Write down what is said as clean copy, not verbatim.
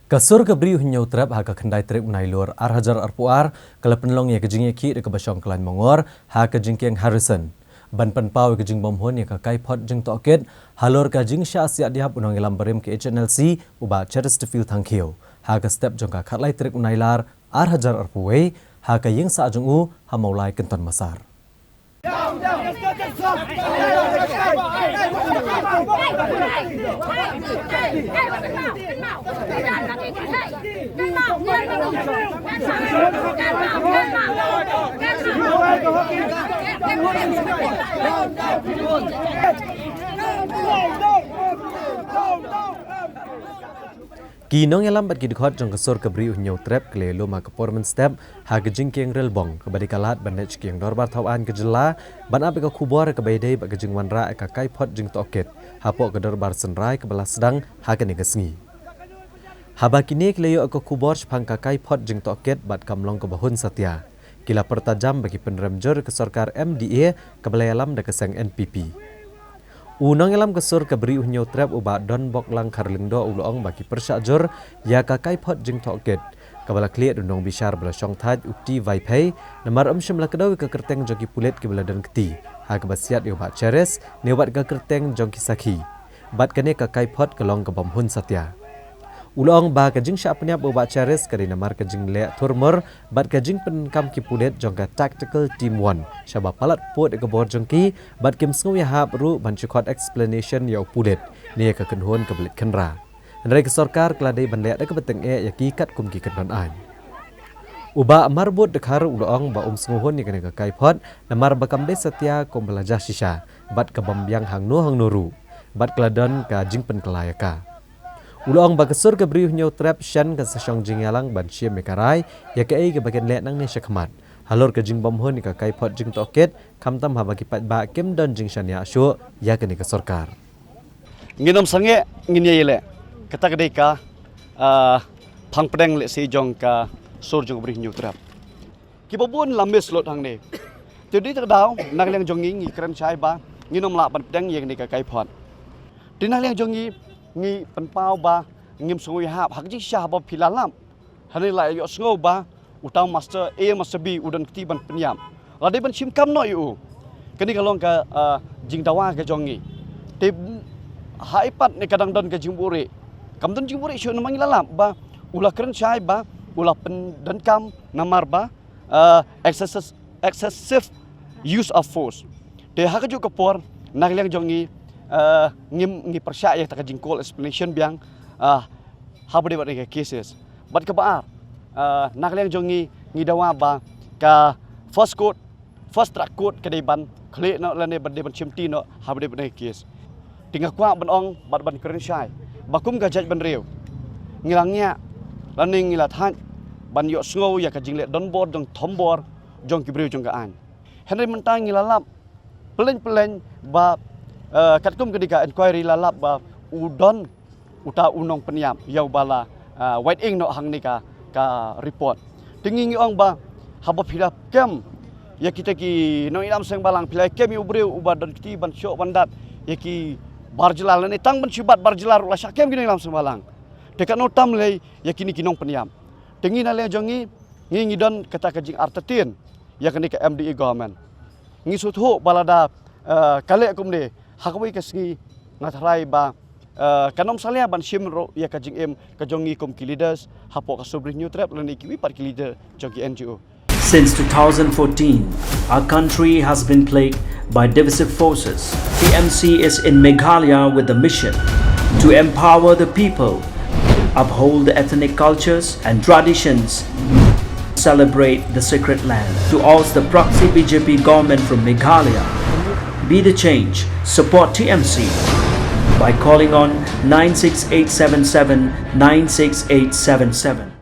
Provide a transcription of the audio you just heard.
Kasur kebri hunyau trap haka kendai trip nailur arhajar arpuar kala penlong ya kejing ki de kebasyong kelan mongor ha kejing keng Harrison ban penpau kejing bomhon ya kai pot jeng toket halor kejing sya asia dihap unang ilam berim ke HNLC uba Chesterfield thangkhiu ha ka step jong ka khatlai trip nailar arhajar arpuwe ha ka yeng sa jong u ha maulai kenton masar Kinong yalam bat kidkhot jong kasur kabri unyau trap kle loma ke performance step ha kejing keng relbong ke badi kalat bandage keng dorbar thawan ke jela ban ape ke khubor ke baidei ba kejing wanra ka kai pot jing toket ha po ke dorbar senrai ke belas sedang ha ke negesngi ha ba kini kle yo ke khubor phang ka kai pot jing toket bat kamlong ke bahun satya kila pertajam bagi penremjur ke sarkar MDA ke belayalam de keseng NPP Unang ilam kesur keberi unyau trap uba don bok lang karlindo ulong bagi persajur ya kakai pot jeng toket kabala kliat unong bishar bela syong thaj ukti vaipai namar shimla kedawi ke kerteng jogi pulet ke bela dan keti ha kebasiat yo ba cheres ne wat ke kerteng jong kisaki bat kene kakai pot kelong ke bomhun satya Ulong ba kajing sya apnya uba cheres kari namar kajing le turmur bat kajing penkam ki pulet jong ka tactical team 1 syaba palat pot ke bor jong ki bat kim sngu ya hab ru ban chukot explanation ya pulet ne ka kenhon ke belit kenra ndai ke sarkar kladai ban le da ke beteng e ya ki kat kum ki kenon an uba marbut dekhar ulong ba sngu hon ni kene ka kai pot namar bakam de satya kom belajah sisa bat ke bambyang hang nuru bat kladon ka jing pen kelayaka Ulong bakasur ke beriuh nyau trap shan ke sesyong jingyalang ban syem mekarai ya ke ai ke bagian lek nang ni syakmat halor ke jing bomhon ni ka kai pot jing toket kamtam ha bagi pat ba kem don jing shan ya syu ya ke ni ke sarkar nginom sange ngin yele kata kedai ka phang pedang le se jong ka sur jong beriuh nyau trap ki babun lames lot hang ni jadi terdaw nak liang jong ngi kran chai ba nginom la ban pedang yang ni ka kai pot dinah liang jong ngi penpau ba ngim sungui hap hak ji syah ba pilalam hani la yo sngo ba utang master A master B udan kti ban penyam lade ban sim kam no yu kani kalong ka jing dawa ka jongi te haipat ne kadang don ka jimbure kam don jimbure syu namang lalam ba ulah keren syai ba ulah pen dan kam namar ba excessive use of force te hak ju ka por nak liang jongi ngim persya ya tak jingkol explanation biang habde bat ke cases bat ke baar nak liang jongi ngidawa ba ka first track court ke deban khle no lane ban deban chimti no habde bat ke case tinggal kwa ban ong bat ban keren syai bakum ka jaj ban rew ngilangnya laning ngila than ban yo sngo ya ka jingle don board jong thombor jong kibreu jong ka an henry mentang ngilalap pelen ba katkum ketika inquiry lalap ba udon uta unong penyam yau bala white ink no hang ni ka report tingi ong ba haba phila kem ya kita ki no ilam seng balang phila kem yu breu uba don kiti ban syok bandat ya ki barjelal ni tang ban syubat barjelar la syakem ki ilam seng balang dekat no tam le ya kini kinong penyam tingi na le jongi ngi don kata kajing artetin ya kini ka MDA government ngi suthu balada kale kum de hakwi kasngi ngatrai ba kanom salia ban shimro ya kajing em kajongi kom ki leaders hapo ka sobri new trap lan ikiwi par ki leader jogi NGO. Since 2014 our country has been plagued by divisive forces. TMC is in Meghalaya with the mission to empower the people, uphold the ethnic cultures and traditions, celebrate the sacred land. To oust the proxy BJP government from Meghalaya, be the change. Support TMC by calling on 96877 96877.